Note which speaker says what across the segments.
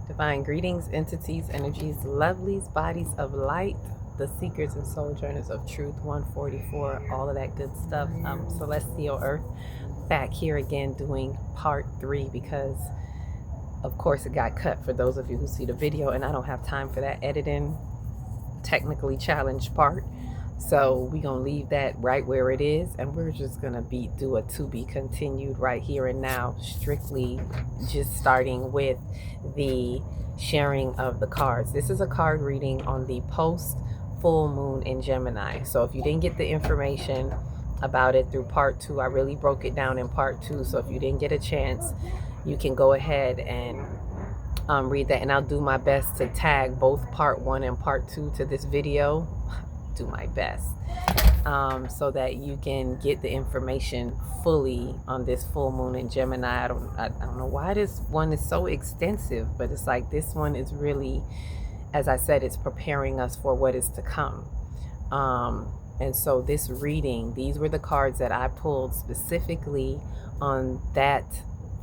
Speaker 1: Divine greetings, entities, energies, lovelies, bodies of light, the seekers and sojourners of truth, 144, all of that good stuff. Celestial Earth, back here again doing part 3 because, of course, it got cut for those of you who see the video, and I don't have time for that editing, technically challenged part. So we're going to leave that right where it is, and we're just going to do a to be continued right here and now, strictly just starting with the sharing of the cards. This is a card reading on the post full moon in Gemini. So if you didn't get the information about it through part 2, I really broke it down in part 2. So if you didn't get a chance, you can go ahead and read that, and I'll do my best to tag both part 1 and part 2 to this video. Do my best so that you can get the information fully on this full moon in Gemini. I don't know why this one is so extensive, but it's like this one is really, as I said, it's preparing us for what is to come. And so this reading, these were the cards that I pulled specifically on that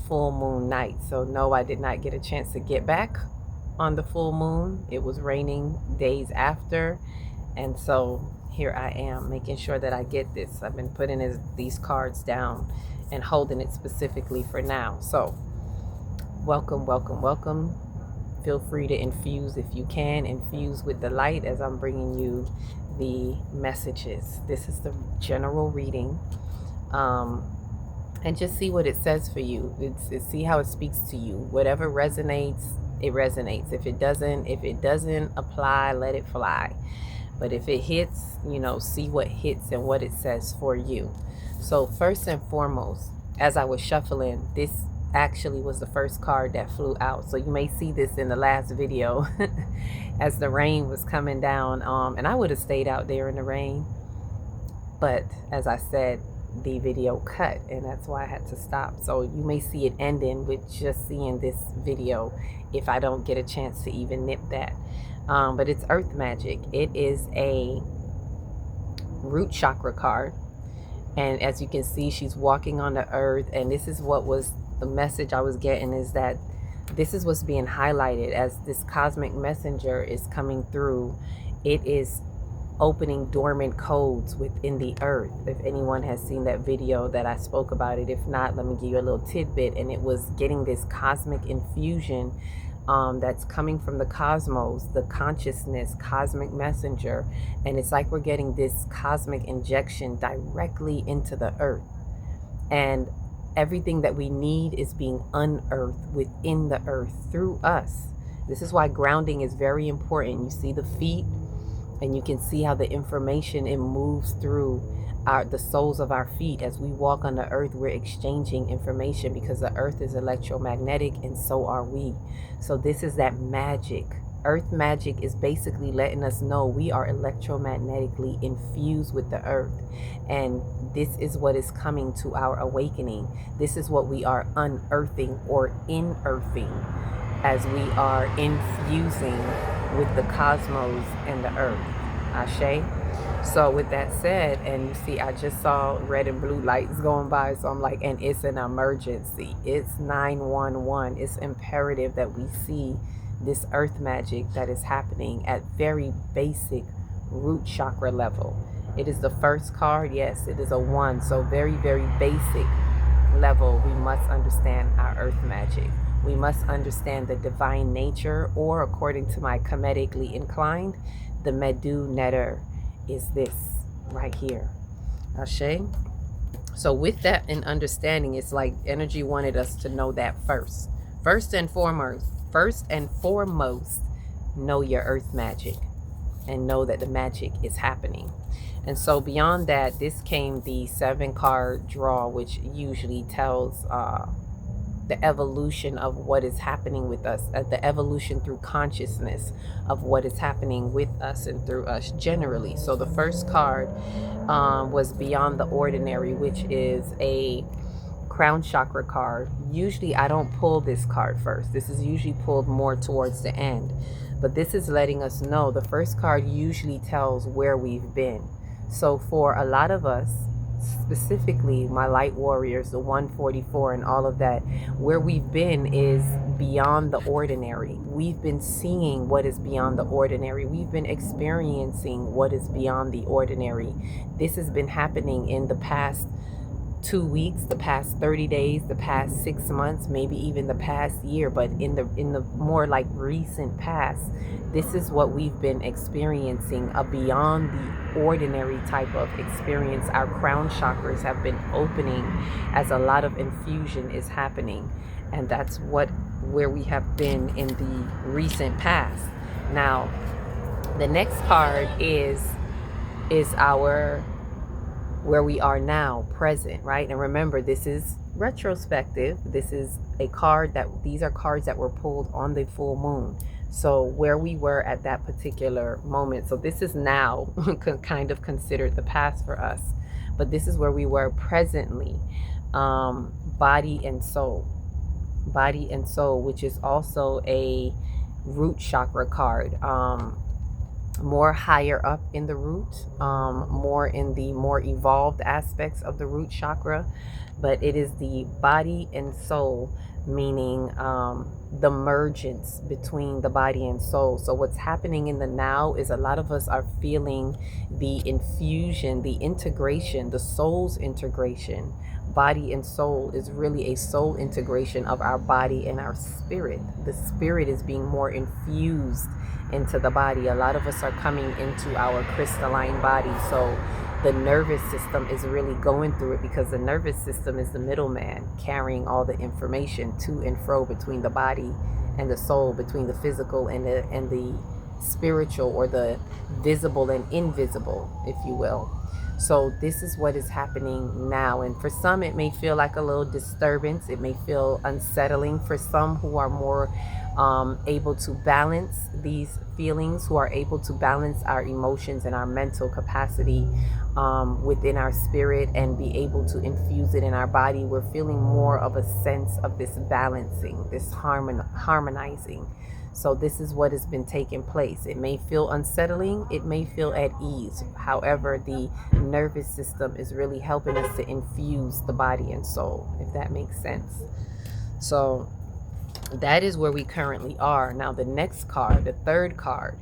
Speaker 1: full moon night. So no, I did not get a chance to get back on the full moon. It was raining days after. And so here I am making sure that I get this. I've been putting these cards down and holding it specifically for now. So welcome, welcome, welcome. Feel free to infuse if you can. Infuse with the light as I'm bringing you the messages. This is the general reading. And just see what it says for you. See how it speaks to you. Whatever resonates, it resonates. If it doesn't apply, let it fly. But if it hits, see what hits and what it says for you. So first and foremost, as I was shuffling, this actually was the first card that flew out. So you may see this in the last video as the rain was coming down. And I would have stayed out there in the rain. But as I said, the video cut, and that's why I had to stop. So you may see it ending with just seeing this video if I don't get a chance to even nip that. But it's earth magic. It is a root chakra card, and as you can see, she's walking on the earth, and this is what was the message I was getting, is that this is what's being highlighted as this cosmic messenger is coming through. It is opening dormant codes within the earth. If anyone has seen that video that I spoke about it, if not, let me give you a little tidbit. And it was getting this cosmic infusion that's coming from the cosmos, the consciousness, cosmic messenger. And it's like we're getting this cosmic injection directly into the earth. And everything that we need is being unearthed within the earth through us. This is why grounding is very important. You see the feet, and you can see how the information, it moves through the soles of our feet. As we walk on the earth, we're exchanging information because the earth is electromagnetic, and so are we. So this is that magic. Earth magic is basically letting us know we are electromagnetically infused with the earth. And this is what is coming to our awakening. This is what we are unearthing or inearthing as we are infusing with the cosmos and the earth. Ashe. So with that said, and you see, I just saw red and blue lights going by, so I'm like, and it's an emergency. It's 911. It's imperative that we see this earth magic that is happening at very basic root chakra level. It is the first card. Yes, it is a 1. So very, very basic level. We must understand our earth magic. We must understand the divine nature, or according to my Kemetically inclined, the Medu Netter is this right here. Ashe. So with that in understanding, it's like energy wanted us to know that first. First and foremost, know your earth magic and know that the magic is happening. And so beyond that, this came the 7 card draw, which usually tells the evolution of what is happening with us, the evolution through consciousness of what is happening with us and through us generally. So the first card was Beyond the Ordinary, which is a crown chakra card. Usually I don't pull this card first. This is usually pulled more towards the end. But this is letting us know the first card usually tells where we've been. So for a lot of us, specifically my light warriors, the 144 and all of that, where we've been is beyond the ordinary. We've been seeing what is beyond the ordinary. We've been experiencing what is beyond the ordinary. This has been happening in the past 2 weeks, the past 30 days, the past 6 months, maybe even the past year, but in the more like recent past, this is what we've been experiencing, a beyond the ordinary type of experience. Our crown chakras have been opening as a lot of infusion is happening, and that's where we have been in the recent past. Now, the next card is our where we are now, present, right? And remember, this is retrospective. This is a card these are cards that were pulled on the full moon. So where we were at that particular moment. So this is now kind of considered the past for us. But this is where we were presently. Body and soul. Body and soul, which is also a root chakra card. More higher up in the root, more in the more evolved aspects of the root chakra, but it is the body and soul, meaning the mergence between the body and soul. So what's happening in the now is a lot of us are feeling the infusion, the integration, the soul's integration. Body and soul is really a soul integration of our body and our spirit. The spirit is being more infused into the body. A lot of us are coming into our crystalline body. So the nervous system is really going through it, because the nervous system is the middleman carrying all the information to and fro between the body and the soul, between the physical and the spiritual, or the visible and invisible, if you will. So this is what is happening now. And for some, it may feel like a little disturbance. It may feel unsettling. For some who are more able to balance these feelings, who are able to balance our emotions and our mental capacity within our spirit and be able to infuse it in our body, we're feeling more of a sense of this balancing, this harmonizing. So this is what has been taking place. It may feel unsettling. It may feel at ease. However, the nervous system is really helping us to infuse the body and soul, if that makes sense. So that is where we currently are. Now, the next card, the third card,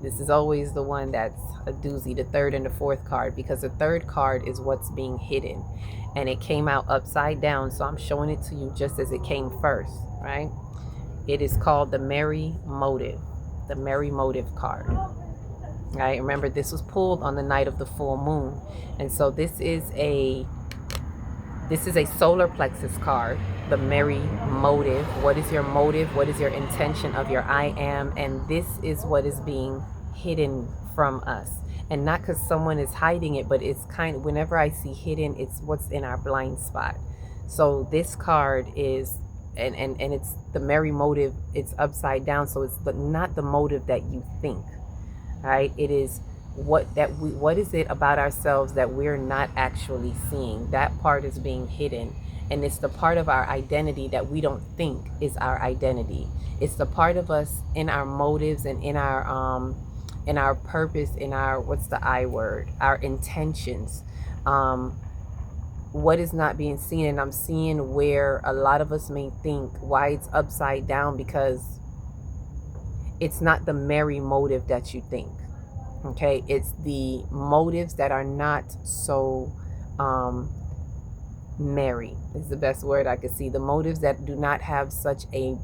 Speaker 1: this is always the one that's a doozy, the third and the fourth card, because the third card is what's being hidden. And it came out upside down, so I'm showing it to you just as it came first, right? It is called the Merry Motive, the Merry Motive card. Right? Remember, this was pulled on the night of the full moon. And so this is a solar plexus card, the Merry Motive. What is your motive? What is your intention of your I am? And this is what is being hidden from us. And not because someone is hiding it, but it's kind of, whenever I see hidden, it's what's in our blind spot. So this card is, and it's the Merry Motive. It's upside down, so it's not the motive that you think, right? It is what is it about ourselves that we're not actually seeing. That part is being hidden, and it's the part of our identity that we don't think is our identity. It's the part of us in our motives and in our purpose, in our, what's the I word, our intentions. What is not being seen. And I'm seeing where a lot of us may think why it's upside down, because it's not the merry motive that you think. Okay, it's the motives that are not so merry is the best word I could see. The motives that do not have such a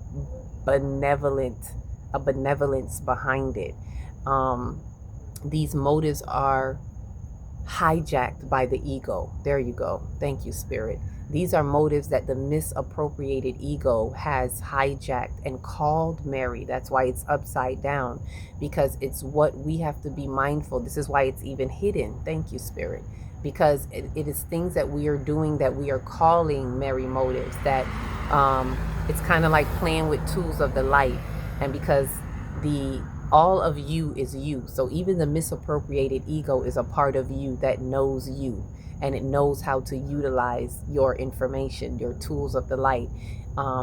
Speaker 1: benevolence behind it. These motives are hijacked by the ego. There you go. Thank you, Spirit. These are motives that the misappropriated ego has hijacked and called merry. That's why it's upside down, because it's what we have to be mindful. This is why it's even hidden. Thank you, Spirit. Because it is things that we are doing that we are calling merry motives, that it's kind of like playing with tools of the light. And because all of you is you. So even the misappropriated ego is a part of you that knows you, and it knows how to utilize your information, your tools of the light.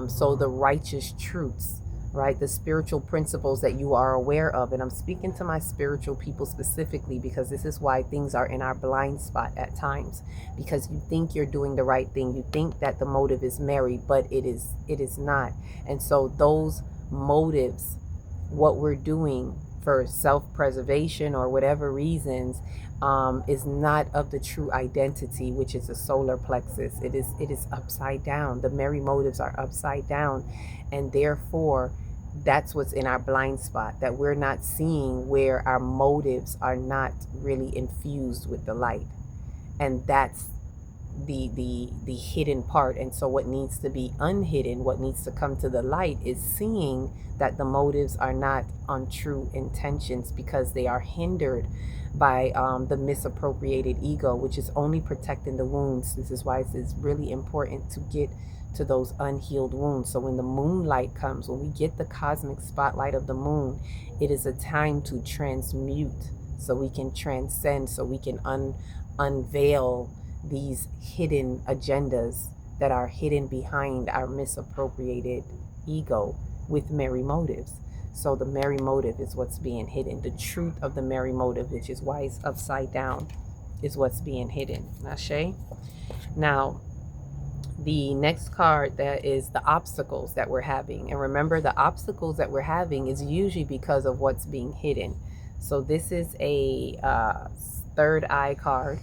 Speaker 1: So the righteous truths, right? The spiritual principles that you are aware of. And I'm speaking to my spiritual people specifically because this is why things are in our blind spot at times, because you think you're doing the right thing. You think that the motive is Mary, but it is not. And so those motives, what we're doing for self-preservation or whatever reasons, is not of the true identity, which is the solar plexus. It is upside down. The Mary motives are upside down, and therefore that's what's in our blind spot, that we're not seeing where our motives are not really infused with the light. And that's the hidden part. And so what needs to be unhidden, what needs to come to the light, is seeing that the motives are not on true intentions, because they are hindered by the misappropriated ego, which is only protecting the wounds. This is why it's really important to get to those unhealed wounds. So when the moonlight comes, when we get the cosmic spotlight of the moon, it is a time to transmute, so we can transcend, so we can unveil these hidden agendas that are hidden behind our misappropriated ego with Mary motives. So the Mary motive is what's being hidden. The truth of the Mary motive, which is why it's upside down, is what's being hidden. Ashe? Now, the next card, that is the obstacles that we're having. And remember, the obstacles that we're having is usually because of what's being hidden. So this is a third eye card.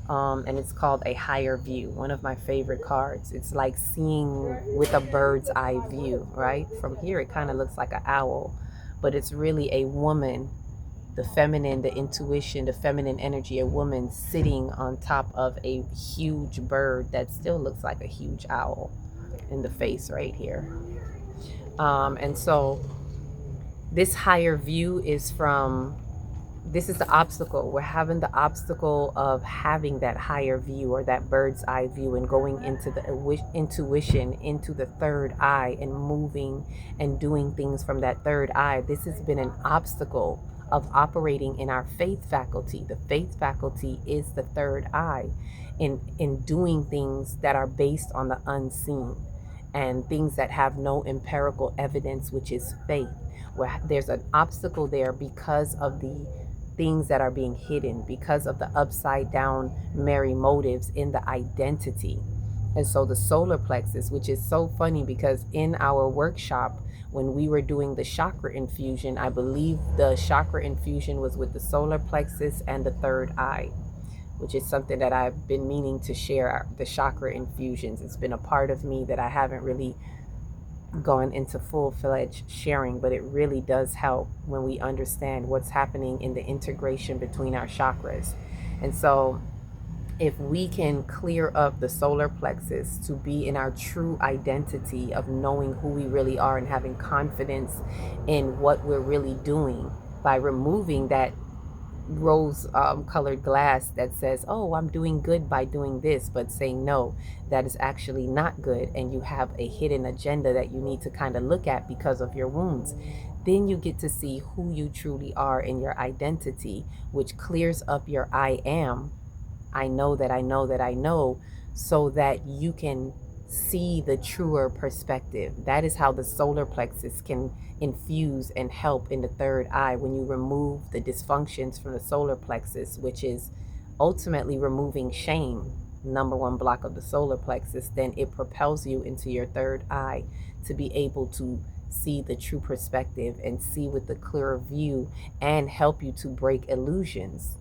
Speaker 1: And it's called a higher view, one of my favorite cards. It's like seeing with a bird's eye view, right? From here, it kind of looks like an owl, but it's really a woman, the feminine, the intuition, the feminine energy, a woman sitting on top of a huge bird that still looks like a huge owl in the face right here. And so this higher view is from, this is the obstacle. We're having the obstacle of having that higher view, or that bird's eye view, and going into the intuition, into the third eye, and moving and doing things from that third eye. This has been an obstacle of operating in our faith faculty. The faith faculty is the third eye in doing things that are based on the unseen, and things that have no empirical evidence, which is faith. Where there's an obstacle there because of the things that are being hidden, because of the upside down Mary motives in the identity. And so the solar plexus, which is so funny, because in our workshop, when we were doing the chakra infusion, I believe the chakra infusion was with the solar plexus and the third eye, which is something that I've been meaning to share, the chakra infusions. It's been a part of me that I haven't really gone into full-fledged sharing, but it really does help when we understand what's happening in the integration between our chakras. And so if we can clear up the solar plexus to be in our true identity of knowing who we really are and having confidence in what we're really doing, by removing that rose colored glass that says, oh, I'm doing good by doing this, but saying no, that is actually not good, and you have a hidden agenda that you need to kind of look at because of your wounds, then you get to see who you truly are in your identity, which clears up your I am. I know that I know that I know, so that you can see the truer perspective. That is how the solar plexus can infuse and help in the third eye. When you remove the dysfunctions from the solar plexus, which is ultimately removing shame, number one block of the solar plexus, then it propels you into your third eye to be able to see the true perspective and see with the clearer view, and help you to break illusions.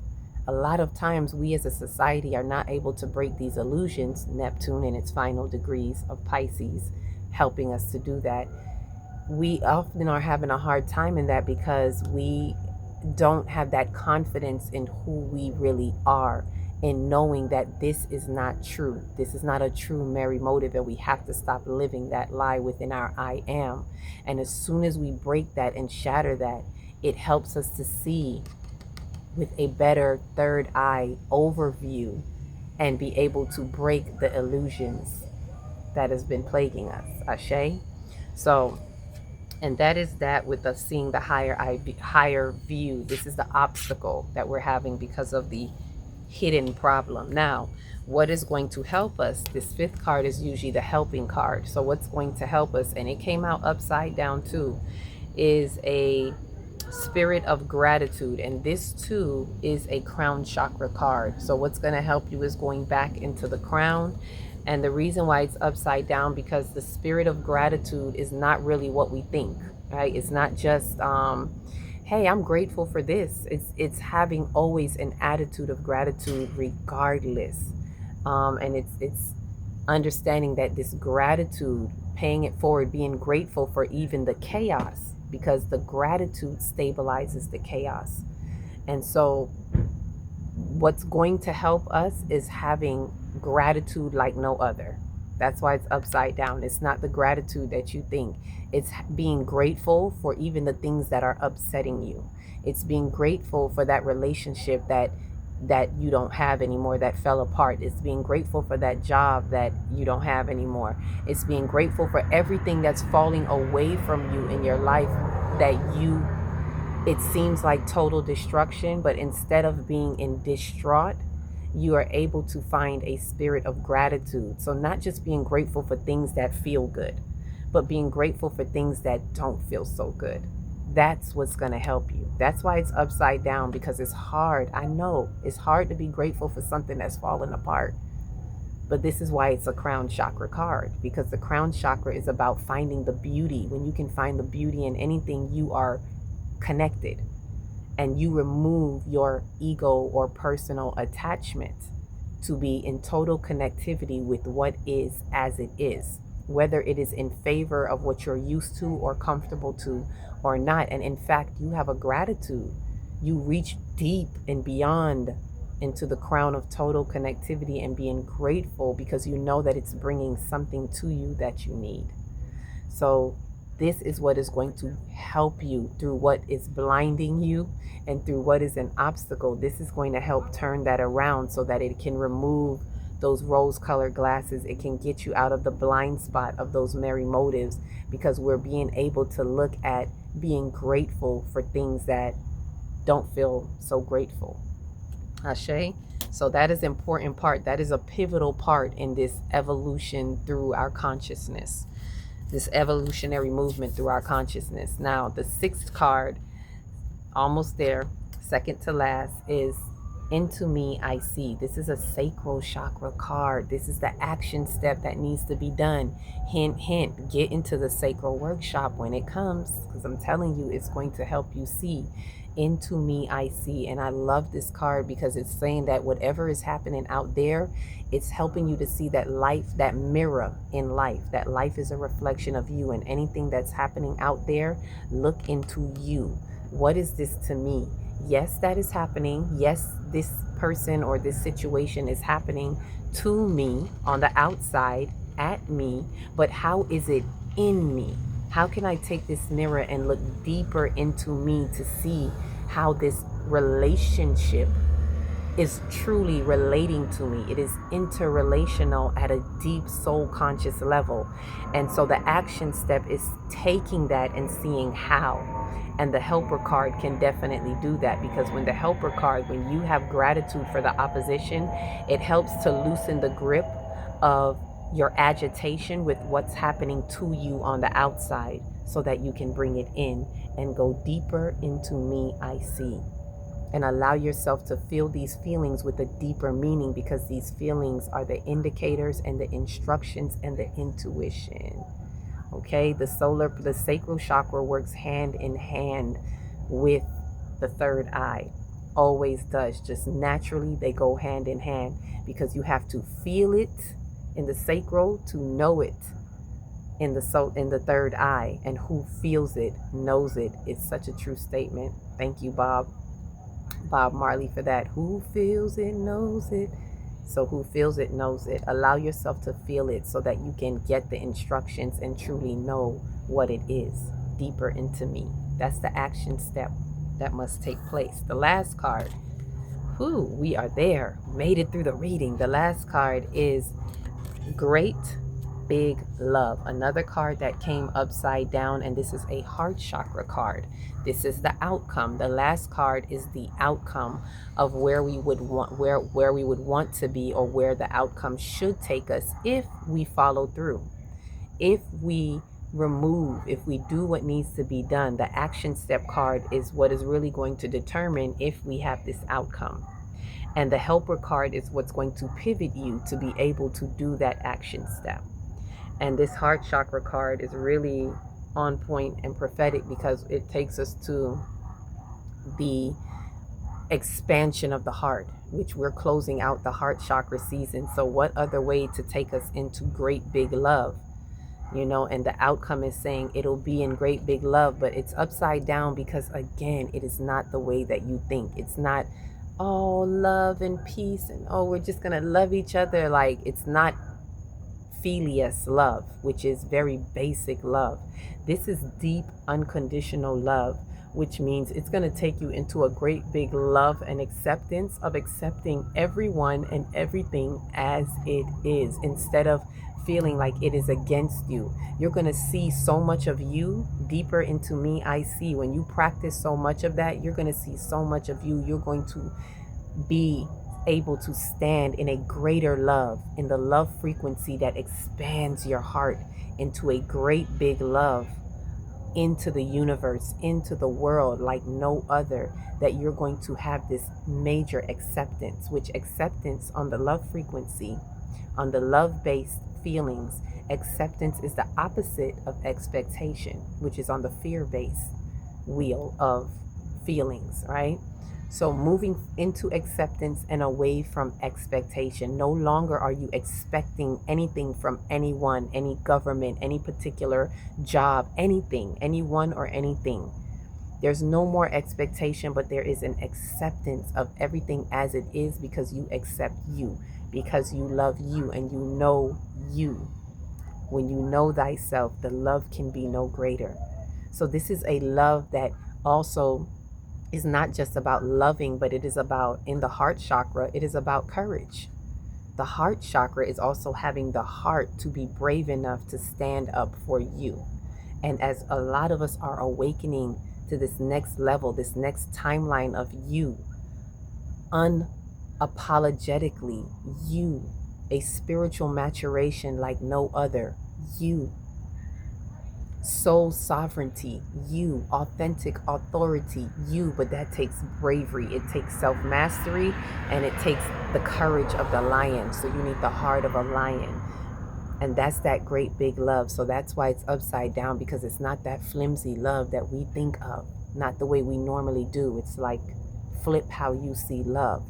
Speaker 1: A lot of times we as a society are not able to break these illusions. Neptune in its final degrees of Pisces helping us to do that. We often are having a hard time in that because we don't have that confidence in who we really are, in knowing that this is not true. This is not a true Mary motive, and we have to stop living that lie within our I am. And as soon as we break that and shatter that, it helps us to see with a better third eye overview and be able to break the illusions that has been plaguing us. Ashe? So, and that is that with us seeing the higher view. This is the obstacle that we're having because of the hidden problem. Now, what is going to help us? This fifth card is usually the helping card. So what's going to help us, and it came out upside down too, is a spirit of gratitude. And this too is a crown chakra card. So what's going to help you is going back into the crown. And the reason why it's upside down, because the spirit of gratitude is not really what we think, right? It's not just hey, I'm grateful for this. It's having always an attitude of gratitude regardless. And it's understanding that this gratitude, paying it forward, being grateful for even the chaos, because the gratitude stabilizes the chaos. And so what's going to help us is having gratitude like no other. That's why it's upside down. It's not the gratitude that you think. It's being grateful for even the things that are upsetting you. It's being grateful for that relationship that you don't have anymore, that fell apart. It's being grateful for that job that you don't have anymore. It's being grateful for everything that's falling away from you in your life, that it seems like total destruction, but instead of being in distraught, you are able to find a spirit of gratitude. So not just being grateful for things that feel good, but being grateful for things that don't feel so good. That's what's going to help you. That's why it's upside down, because it's hard. I know it's hard to be grateful for something that's fallen apart. But this is why it's a crown chakra card, because the crown chakra is about finding the beauty. When you can find the beauty in anything, you are connected, and you remove your ego or personal attachment to be in total connectivity with what is as it is, whether it is in favor of what you're used to or comfortable to or not. And in fact, you have a gratitude. You reach deep and beyond into the crown of total connectivity and being grateful, because you know that it's bringing something to you that you need. So this is what is going to help you through what is blinding you and through what is an obstacle. This is going to help turn that around so that it can remove those rose-colored glasses. It can get you out of the blind spot of those merry motives, because we're being able to look at being grateful for things that don't feel so grateful. Ashe. So that is an important part. That is a pivotal part in this evolution through our consciousness, this evolutionary movement through our consciousness. Now, the sixth card, almost there, second to last, is Into Me I See. This is a sacral chakra card. This is the action step that needs to be done. Hint, hint, get into the sacral workshop when it comes, because I'm telling you, it's going to help you see. Into Me I See. And I love this card because it's saying that whatever is happening out there, it's helping you to see that life, that mirror in life, that life is a reflection of you, and anything that's happening out there, look into you. What is this to me? Yes, that is happening. Yes, this person or this situation is happening to me on the outside, at me, but how is it in me? How can I take this mirror and look deeper into me to see how this relationship is truly relating to me? It is interrelational at a deep soul conscious level. And so the action step is taking that and seeing how. And the helper card can definitely do that, because when the helper card, when you have gratitude for the opposition, it helps to loosen the grip of your agitation with what's happening to you on the outside, so that you can bring it in and go deeper into Me I See, and allow yourself to feel these feelings with a deeper meaning, because these feelings are the indicators and the instructions and the intuition. Okay, the sacral chakra works hand in hand with the third eye. Always does. Just naturally they go hand in hand, because you have to feel it in the sacral to know it in the third eye. And who feels it knows it. It's such a true statement. Thank you, Bob Marley, for that. Who feels it knows it. So who feels it knows it. Allow yourself to feel it so that you can get the instructions and truly know what it is. Deeper into me. That's the action step that must take place. The last card. We are there. Made it through the reading. The last card is Great big love. Another card that came upside down, and this is a heart chakra card. This is the outcome. The last card is the outcome of where we would want where we would want to be, or where the outcome should take us if we follow through. If we if we do what needs to be done. The action step card is what is really going to determine if we have this outcome. And the helper card is what's going to pivot you to be able to do that action step. And this heart chakra card is really on point and prophetic because it takes us to the expansion of the heart, which we're closing out the heart chakra season. So what other way to take us into great big love? And the outcome is saying it'll be in great big love, but it's upside down because, again, it is not the way that you think. It's not, oh, love and peace and, oh, we're just going to love each other. Like, it's not philius love, which is very basic love. This is deep, unconditional love, which means it's going to take you into a great big love and acceptance of accepting everyone and everything as it is, instead of feeling like it is against you. You're going to see so much of you deeper into me. I see when you practice so much of that, you're going to see so much of you. You're going to be able to stand in a greater love, in the love frequency that expands your heart into a great big love, into the universe, into the world like no other, that you're going to have this major acceptance, which acceptance on the love frequency, on the love-based feelings, acceptance is the opposite of expectation, which is on the fear-based wheel of feelings, right? So moving into acceptance and away from expectation. No longer are you expecting anything from anyone, any government, any particular job, anything, anyone or anything. There's no more expectation, but there is an acceptance of everything as it is, because you accept you, because you love you and you know you. When you know thyself, the love can be no greater. So this is a love that also is not just about loving, but it is about, in the heart chakra, it is about courage. The heart chakra is also having the heart to be brave enough to stand up for you. And as a lot of us are awakening to this next level, this next timeline of you, unapologetically, you, a spiritual maturation like no other, you, soul sovereignty, you, authentic authority, you. But that takes bravery, it takes self-mastery, and it takes the courage of the lion. So you need the heart of a lion, and that's that great big love. So that's why it's upside down, because it's not that flimsy love that we think of, not the way we normally do. It's like flip how you see love.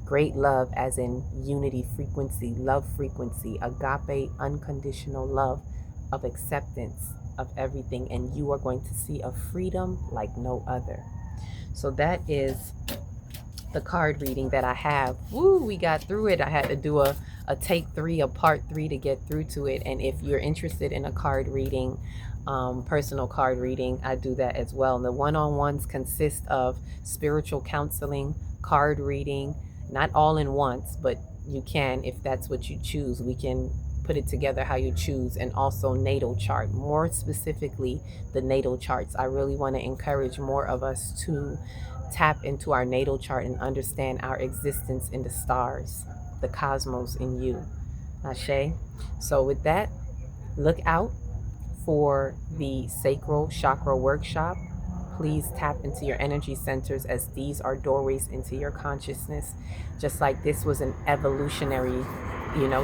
Speaker 1: Great love as in unity frequency, love frequency, agape, unconditional love of acceptance of everything, and you are going to see a freedom like no other. So that is the card reading that I have. Woo, we got through it. I had to do a take 3, a part 3 to get through to it. And if you're interested in a card reading, personal card reading, I do that as well. And the one-on-ones consist of spiritual counseling, card reading, not all in once, but you can, if that's what you choose, we can put it together how you choose. And also natal chart, more specifically the natal charts. I really want to encourage more of us to tap into our natal chart and understand our existence in the stars, the cosmos in you. Ashe. So with that, look out for the sacral chakra workshop. Please tap into your energy centers, as these are doorways into your consciousness. Just like this was an evolutionary,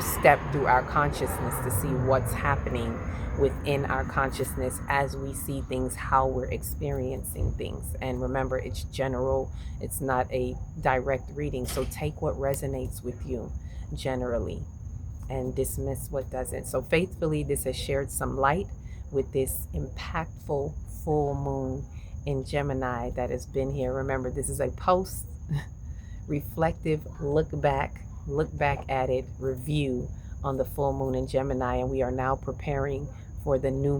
Speaker 1: step through our consciousness to see what's happening within our consciousness as we see things, how we're experiencing things. And remember, it's general, it's not a direct reading. So take what resonates with you generally and dismiss what doesn't. So faithfully, this has shared some light with this impactful full moon in Gemini that has been here. Remember, this is a post reflective look back at it, review on the full moon in Gemini, and we are now preparing for the new